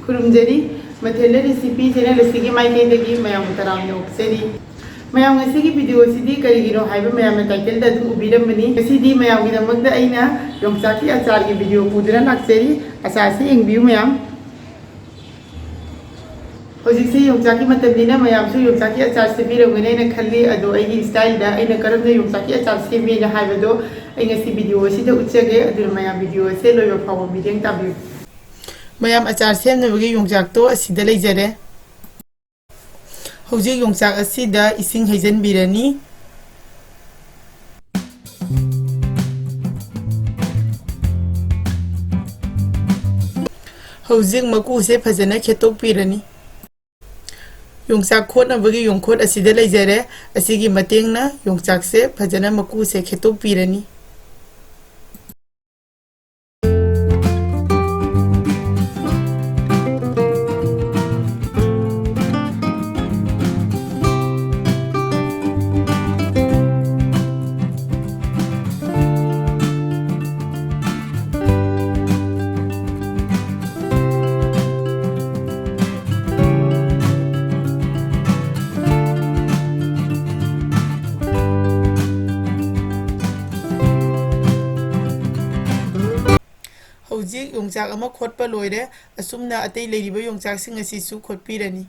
खुरुमजरी मथेल recipe channel असिगी माइकेदगी मयाम तराम योक्सरी मयाम ngasiगी वीडियो सिदी करिगिनो हाइबे मयाम टाइटल दा दुम उबिरमनी ngasiदी मयाम गी दमक दा अइना योंगचाकी अचार की वीडियो पुदरा लाक्सरी अचार से इंगबियु मयाम होजिक से योंगचाकी मतबनिना मयाम सु योंगचाकी अचार से बिरमगने ने खल्ली अदो अइगी स्टाइल दा अइना करमने योंगचाकी अचार से मेना हाइबेदो अइ ngasi वीडियो सिदा उच्चगे अदुर मयाम वीडियो से लोयो फावो बिदेंग ताबियु मयाम अचार सेमनबगी योंगचाक तो असिदा लेजरे हौजिक योंगचाक असिदा इसिंग हैजनबिरनी हौजिक मकू से फजना खेतोकपिरनी योंगचाक खोदनबगी योंगखोद असिदा लेजरे असिगी मतेंगना योंगचाक से फजना मकू से खेतोकपिरनी हौजिक योंगचाक अमा खोदपा लोइरे असुमना अतै लेरिबा योंगचाक सिंग असिसु खोदपिरनी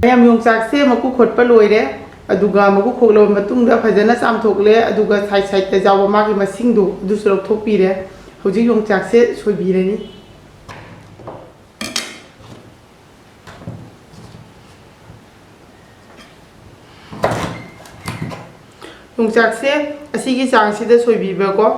मयाम योंगचाक से मकु खोदपा लोइरे अदुगा मकु खोगलो मतुंगदा फजना चामथोकले अदुगा साइड साइड ता जाव मागी मसिंगदु दुसु लौथोकपिरे हौजिक योंगचाक से सोइबिरनी योंगचाक से असिगी चांगसिदा सोइबिबको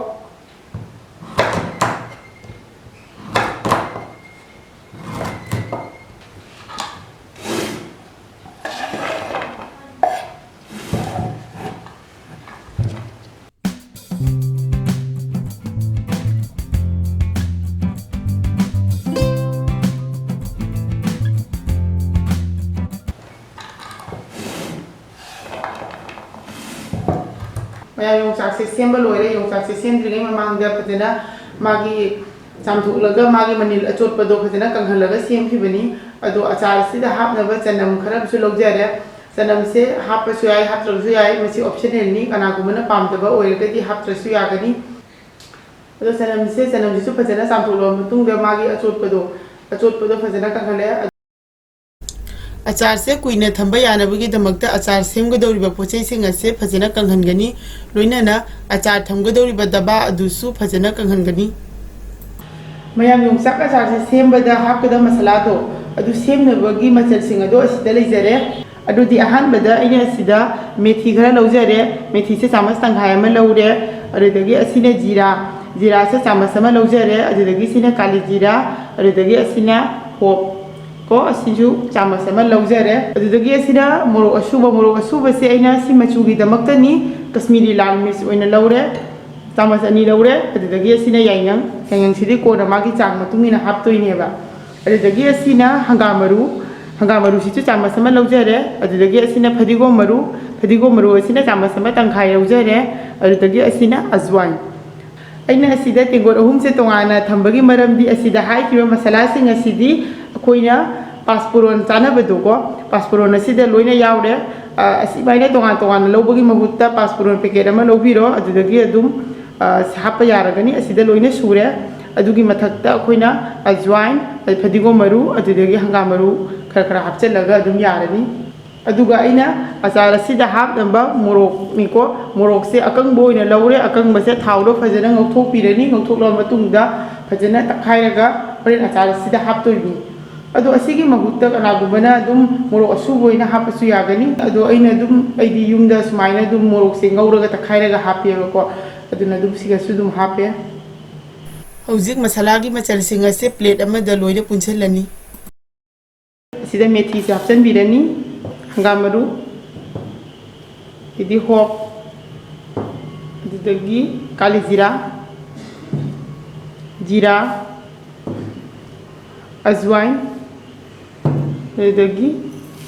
मयाम योंगचाक से सेम लोइरे योंगचाक से सेमद्रिगे ममांगदा फजना मागी चामथोकलगा मागी मनिल अचोटपदो फजना कंगहलगा सेमखिबनी अदो अचार सिदा हापनबा चनम खरबसु लौजरे चनम से हापसु याय हापत्रसु याय मसी ऑप्शनल नि कनागुमना पामदबा ओइरगदि हापत्रसु यागनी अदो चनम से फजना चामथोकलो मतुंगदा मागी अचोटपदो फजना कंगहले अचार से कुइने थंबा यानबगी दमकता अचार सेमगदौरिबा पोचैसिंग असे फजना कंगहनगनी लोइनाना अचार थमगदौरिबा दबा अदुसु फजना कंगहनगनी मयाम योंगचाक अचार से सेमबदा हापकदा मसलादो अदु सेमनबगी मचलसिंग अदो असिदा लेजरे अदुदि अहानबदा अइने असिदा मेथी खरा लौजरे मेथी से चामच तंगाय अमा लौरे अदुदगी असिना जीरा से चामच अमा लौजरे अदुदगी सिना काली जीरा अदुदगी असिना होप को असिजु चामच अमा लौजरे अदुदगी असिना मोरोक असूबा से अइना सि मचुगी दमक्तनी कश्मीरी लाल मिर्च ओइना लौरे चामच अनि लौरे अदुदगी असिना याइंगं सिदि कोना मागी चांग मतुंगिना हापतोइनेबा अदुदगी असिना हंगाम मरु सिचु चामच अमा लौजरे अदुदगी असिना फदिगोम मरु असिना चामच अमा तंखाय लौजरे अदुदगी असिना अजवाइन अइना असिदा तेंगोट अहुम से तोंगाना थंबगी मरमदी असिदा हाइकिबा मसलासिंग असिदी अखोइना पासपोरन चानबदोको पासपोरन असिदा लोइना यावरे असिबाइना तोंगान लौबगी महुत्ता पासपोरन पैकेट अमा लौबिरो अदुदगी अदुम हापा यारगनी असिदा लोइना सुरे अदुगी मथक्ता अखोइना अजवाइन फदिगोम मरु अदुदगी हंगाम मरु खरा हापचलगा अदुम यारनी अदुगा अइना अचार असिदा हापनबा मोरोक मोरोक से अकंग बोइना लौरे अकंग बसे थावदो फजना ngौथोकपिरनी ngौथोकलो मतुंगदा फजना तखाइरगा होरेन अचार असिदा हापतोइनी अदो असिगी महुत्ता कनागुबना अदुम मोरोक असुबोइना हापसु यागनी अदो अइना अदुम अइदी युमदा सुमाइना अदुम मोरोक से ngौरगा तखाइरगा हापेबको अदुना अदुम सिगासु अदुम हापे हौजिक मसालागी मचलसिंग असे प्लेट अमदा लोइना पुंछलनी सिदा मेथी से हापचनबिरनी हंगाम मरु इदी होप अदुदगी काली जीरा अजवाइन अदुदगी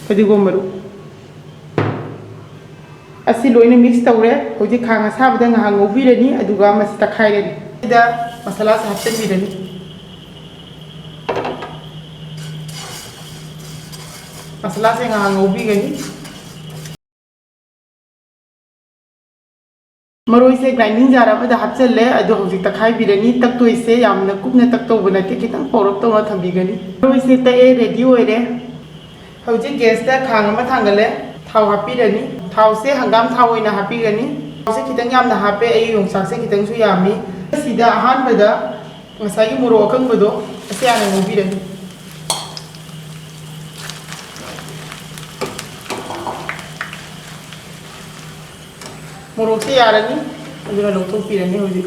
फदिगोम मरु ꯑꯁꯤ ꯂꯣꯏꯅ ꯃꯤꯛꯁ ꯇꯧꯔꯦ ꯍꯧꯖꯤꯛ ꯈꯥꯡ ꯑꯁꯥꯕꯗ ꯉꯥꯏꯍꯥꯛ ꯉꯧꯕꯤꯔꯅꯤ ꯑꯗꯨꯒ ꯃꯁꯤ ꯇꯛꯈꯥꯏꯔꯅꯤ ꯁꯤꯗ ꯃꯁꯥꯂꯥꯁꯦ ꯍꯥꯞꯆꯤꯟꯕꯤꯔꯅꯤ ꯃꯁꯥꯂꯥꯁꯦ ꯉꯥꯏꯍꯥꯛ ꯉꯧꯕꯤꯒꯅꯤ ꯃꯔꯣꯏꯁꯦ ꯒ꯭ꯔꯥꯏꯟꯗꯤꯡ ꯖꯥꯔ ꯑꯃꯗ ꯍꯥꯞꯆꯤꯜꯂꯦ ꯑꯗꯣ ꯍꯧꯖꯤꯛ ꯇꯛꯈꯥꯏꯕꯤꯔꯅꯤ ꯇꯛꯇꯣꯏꯁꯦ ꯌꯥꯝꯅ ꯀꯨꯞꯅ ꯇꯛꯇꯧꯕ ꯅꯠꯇꯦ ꯈꯤꯇꯪ ꯄꯧꯔꯞ ꯇꯧꯅ ꯊꯝꯕꯤꯒꯅꯤ ꯃꯔꯣꯏꯁꯦ ꯇꯛꯑꯦ ꯔꯦꯗꯤ ꯑꯣꯏꯔꯦ ꯍꯧꯖꯤꯛ ꯒ꯭ꯌꯥꯁꯇ ꯈꯥꯡ ꯑꯃ ꯊꯥꯡꯒꯠꯂꯦ ꯊꯥꯎ ꯍꯥꯞꯄꯤꯔꯅꯤ ꯊꯥꯎꯁꯦ ꯍꯪꯒꯥꯝ ꯊꯥꯎ ꯑꯣꯏꯅ ꯍꯥꯞꯄꯤꯒꯅꯤ ꯊꯥꯎꯁꯦ ꯈꯤꯇꯪ ꯌꯥꯝꯅ ꯍꯥꯞꯄꯦ ꯑꯩ ꯌꯣꯡꯆꯥꯛꯁꯦ ꯈꯤꯇꯪꯁꯨ ꯌꯥꯝꯃꯤ ꯁꯤꯗ ꯑꯍꯥꯟꯕꯗ ꯉꯁꯥꯏꯒꯤ ꯃꯣꯔꯣꯛ ꯑꯀꯪꯕꯗꯣ ꯑꯁꯤ ꯍꯥꯟꯅ ꯉꯧꯕꯤꯔꯅꯤ ꯃꯣꯔꯣꯛꯁꯦ ꯌꯥꯔꯅꯤ ꯑꯗꯨꯅ ꯂꯧꯊꯣꯛꯄꯤꯔꯅꯤ ꯍꯧꯖꯤꯛ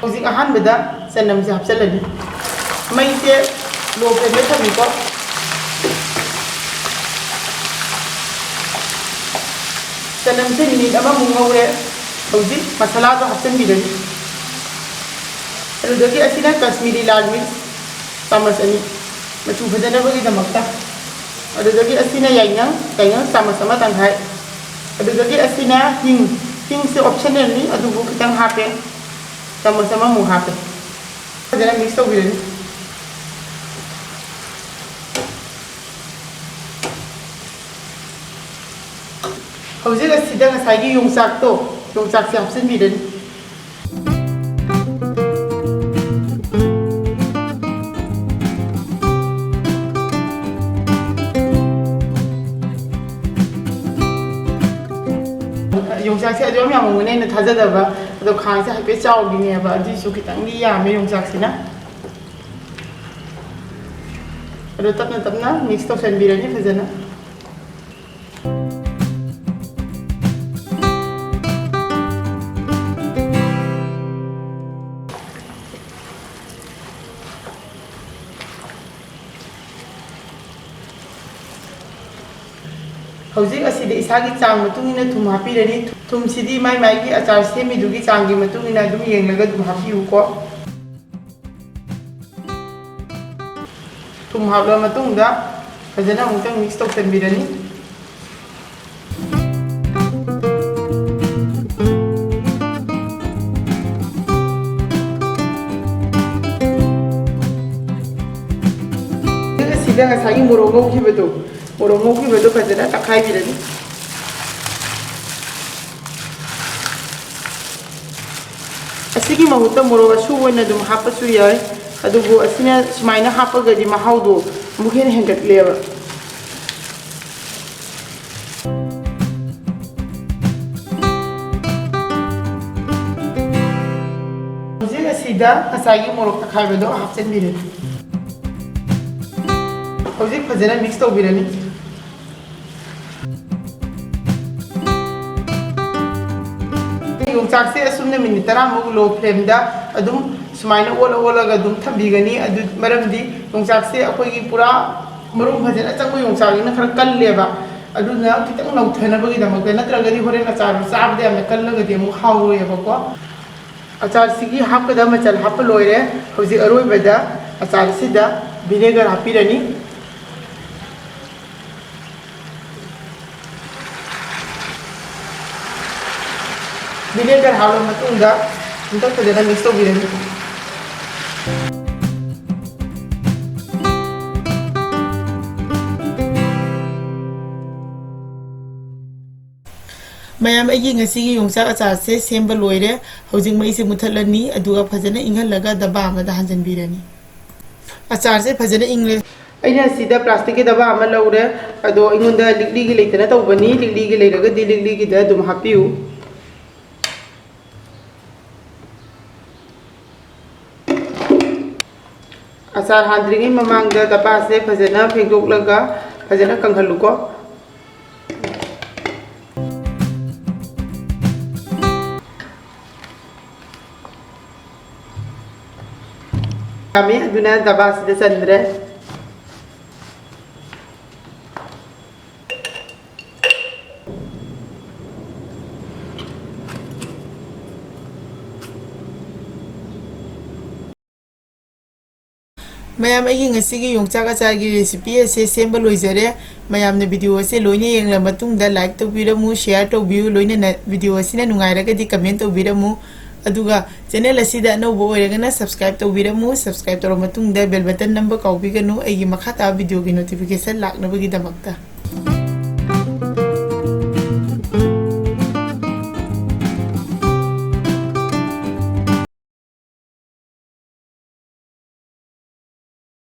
ꯍꯧꯖꯤꯛ ꯑꯍꯥꯟꯕꯗ ꯆꯅꯝꯁꯦ ꯍꯥꯞꯆꯤꯜꯂꯅꯤ ꯃꯩꯁꯦ ꯂꯣ ꯐ꯭ꯂꯦꯝꯗ ꯊꯝꯃꯤꯀꯣ ꯆꯅꯝꯁꯦ ꯃꯤꯅꯤꯠ ꯑꯃꯃꯨꯛ ꯉꯧꯔꯦ ꯍꯧꯖꯤꯛ ꯃꯁꯥꯂꯥꯗꯣ ꯍꯥꯞꯆꯤꯟꯕꯤꯔꯅꯤ ꯑꯗꯨꯗꯒꯤ ꯑꯁꯤꯅ ꯀꯥꯁꯃꯤꯔꯤ ꯂꯥꯜ ꯃꯤꯔꯆ ꯆꯥꯃꯁ ꯑꯅꯤ ꯃꯆꯨ ꯐꯖꯅꯕꯒꯤꯗꯃꯛꯇ ꯑꯗꯨꯗꯒꯤ ꯑꯁꯤꯅ ꯌꯥꯏꯉꯪ ꯆꯥꯃꯁ ꯑꯃ ꯇꯪꯈꯥꯏ ꯑꯗꯨꯗꯒꯤ ꯑꯁꯤꯅ ꯍꯤꯡꯁꯦ ꯑꯣꯞꯁꯟꯅꯦꯜꯅꯤ ꯑꯗꯨꯕꯨ ꯈꯤꯇꯪ ꯍꯥꯞꯄꯦ ꯆꯥꯃꯁ ꯑꯃꯃꯨꯛ ꯍꯥꯞꯄꯦ ꯐꯖꯅ ꯃꯤꯛꯁ ꯇꯧꯕꯤꯔꯅꯤ ꯍꯧꯖꯤꯛ ꯑꯁꯤꯗ ꯉꯁꯥꯏꯒꯤ ꯌꯣꯡꯆꯥꯛꯁꯦ ꯍꯥꯞꯆꯤꯟꯕꯤꯔꯅꯤ ꯌꯣꯡꯆꯥꯛꯁꯦ ꯑꯗꯨꯝ ꯌꯥꯝꯃꯝꯒꯅꯤ ꯑꯩꯅ ꯊꯥꯖꯗꯕ ꯑꯗꯣ ꯈꯥꯡꯁꯦ ꯍꯥꯏꯐꯦꯠ ꯆꯥꯎꯔꯤꯅꯦꯕ ꯑꯗꯨꯏꯁꯨ ꯈꯤꯇꯪꯗꯤ ꯌꯥꯝꯃꯦ ꯌꯣꯡꯆꯥꯛꯁꯤꯅ ꯑꯗꯣ ꯇꯞꯅ ꯇꯞꯅ ꯃꯤꯛꯁ ꯇꯧꯁꯟꯕꯤꯔꯅꯤ ꯐꯖꯅ ꯍꯧꯖꯤꯛ ꯑꯁꯤꯗ ꯏꯁꯥꯒꯤ ꯆꯥꯡ ꯃꯇꯨꯡ ꯏꯟꯅ ꯊꯨꯝ ꯍꯥꯞꯄꯤꯔꯅꯤ ꯊꯨꯝꯁꯤꯗꯤ ꯃꯥꯒꯤ ꯑꯆꯥꯔ ꯁꯦꯝꯃꯤꯗꯨꯒꯤ ꯆꯥꯡꯒꯤ ꯃꯇꯨꯡ ꯏꯟꯅ ꯑꯗꯨꯝ ꯌꯦꯡꯂꯒ ꯑꯗꯨꯝ ꯍꯥꯞꯄꯤꯌꯨꯀꯣ ꯊꯨꯝ ꯍꯥꯞꯂꯕ ꯃꯇꯨꯡꯗ ꯐꯖꯅ ꯑꯃꯨꯛꯇꯪ ꯃꯤꯛꯁ ꯇꯧꯁꯟꯕꯤꯔꯅꯤ ꯑꯁꯤꯗ ꯉꯁꯥꯏꯒꯤ ꯃꯣꯔꯣꯛ ꯉꯧꯈꯤꯕꯗꯣ ꯐꯖꯅ ꯇꯛꯈꯥꯏꯕꯤꯔꯅꯤ ꯑꯁꯤꯒꯤ ꯃꯍꯨꯠꯇ ꯃꯣꯔꯣꯛ ꯑꯁꯨꯕ ꯑꯣꯏꯅ ꯑꯗꯨꯝ ꯍꯥꯞꯄꯁꯨ ꯌꯥꯏ ꯑꯗꯨꯕꯨ ꯑꯁꯤꯅ ꯁꯨꯃꯥꯏꯅ ꯍꯥꯞꯄꯒꯗꯤ ꯃꯍꯥꯎꯗꯣ ꯑꯃꯨꯛ ꯍꯦꯟꯅ ꯍꯦꯟꯒꯠꯂꯦꯕ ꯍꯧꯖꯤꯛ ꯑꯁꯤꯗ ꯉꯁꯥꯏꯒꯤ ꯃꯣꯔꯣꯛ ꯇꯛꯈꯥꯏꯕꯗꯣ ꯍꯥꯞꯆꯤꯟꯕꯤꯔꯅꯤ ꯍꯧꯖꯤꯛ ꯐꯖꯅ ꯃꯤꯛꯁ ꯇꯧꯕꯤꯔꯅꯤ ꯌꯣꯡꯆꯥꯛꯁꯦ ꯑꯁꯨꯝꯅ ꯃꯤꯅꯤꯠ 10 ꯂꯣ ꯐ꯭ꯂꯦꯝꯗ ꯑꯗꯨꯝ ꯁꯨꯃꯥꯏꯅ ꯑꯣꯜꯂꯒ ꯑꯗꯨꯝ ꯊꯝꯕꯤꯒꯅꯤ ꯑꯗꯨ ꯃꯔꯝꯗꯤ ꯌꯣꯡꯆꯥꯛꯁꯦ ꯑꯩꯈꯣꯏꯒꯤ ꯄꯨꯔꯥ ꯃꯔꯨ ꯐꯖꯅ ꯆꯪꯕ ꯌꯣꯡꯆꯥꯛꯅꯤꯅ ꯈꯔ ꯀꯜꯂꯦꯕ ꯑꯗꯨꯅ ꯈꯤꯇꯪ ꯅꯧꯊꯅꯕꯒꯤꯗꯃꯛꯇ ꯅꯠꯇ꯭ꯔꯒꯗꯤ ꯍꯣꯔꯦꯟ ꯑꯆꯥꯔꯗꯣ ꯆꯥꯕꯗ ꯌꯥꯝꯅ ꯀꯜꯂꯒꯗꯤ ꯑꯃꯨꯛ ꯍꯥꯎꯔꯣꯏꯑꯕꯀꯣ ꯑꯆꯥꯔꯁꯤꯒꯤ ꯍꯥꯞꯀꯗꯕ ꯃꯆꯜ ꯍꯥꯞꯄ ꯂꯣꯏꯔꯦ ꯍꯧꯖꯤꯛ ꯑꯔꯣꯏꯕꯗ ꯑꯆꯥꯔꯁꯤꯗ ꯚꯤꯅꯦꯒꯔ ꯍꯥꯞꯄꯤꯔꯅꯤ ꯚꯤꯅꯦꯒꯔ ꯍꯥꯞꯂꯕ ꯃꯇꯨꯡꯗ ꯑꯃꯨꯛꯇ ꯐꯖꯅ ꯃꯤꯛꯁ ꯇꯧꯕꯤꯔꯅꯤ ꯃꯌꯥꯝ ꯑꯩꯒꯤ ꯉꯁꯤꯒꯤ ꯌꯣꯡꯆꯥꯛ ꯑꯆꯥꯔꯁꯦ ꯁꯦꯝꯕ ꯂꯣꯏꯔꯦ ꯍꯧꯖꯤꯛ ꯃꯩꯁꯦ ꯃꯨꯊꯠꯂꯅꯤ ꯑꯗꯨꯒ ꯐꯖꯅ ꯏꯪꯍꯜꯂꯒ ꯗꯕꯥ ꯑꯃꯗ ꯍꯥꯟꯖꯟꯕꯤꯔꯅꯤ ꯑꯆꯥꯔꯁꯦ ꯐꯖꯅ ꯏꯪꯂꯦ ꯑꯩꯅ ꯁꯤꯗ ꯄ꯭ꯂꯥꯁꯇꯤꯛꯀꯤ ꯗꯕꯥ ꯑꯃ ꯂꯧꯔꯦ ꯑꯗꯣ ꯑꯩꯉꯣꯟꯗ ꯂꯤꯛꯂꯤꯒꯤ ꯂꯩꯇꯅ ꯇꯧꯕꯅꯤ ꯂꯤꯛꯂꯤꯒꯤ ꯂꯩꯔꯒꯗꯤ ꯂꯤꯛꯂꯤꯒꯤꯗ ꯑꯗꯨꯝ ꯍꯥꯞꯄꯤꯌꯨ ꯑꯆꯥꯔ ꯍꯥꯟꯗ꯭ꯔꯤꯉꯩ ꯃꯃꯥꯡꯗ ꯗꯕꯥꯁꯦ ꯐꯖꯅ ꯐꯦꯡꯗꯣꯛꯂꯒ ꯐꯖꯅ ꯀꯪꯍꯜꯂꯨꯀꯣ ꯌꯥꯝꯃꯤ ꯑꯗꯨꯅ ꯗꯕꯥꯁꯤꯗ ꯆꯟꯗ꯭ꯔꯦ mayam ai ngasi gi yongchak achar gi recipe ase semba loijare mayam na video ase loine yengla matung da like to biramu share to view loine na video asina nungai raga di comment to biramu aduga channel asida no bo oiragana subscribe to biramu subscribe to matung da bell button number kaubiganu ai gi makhata video gi notification lakna bagi damakta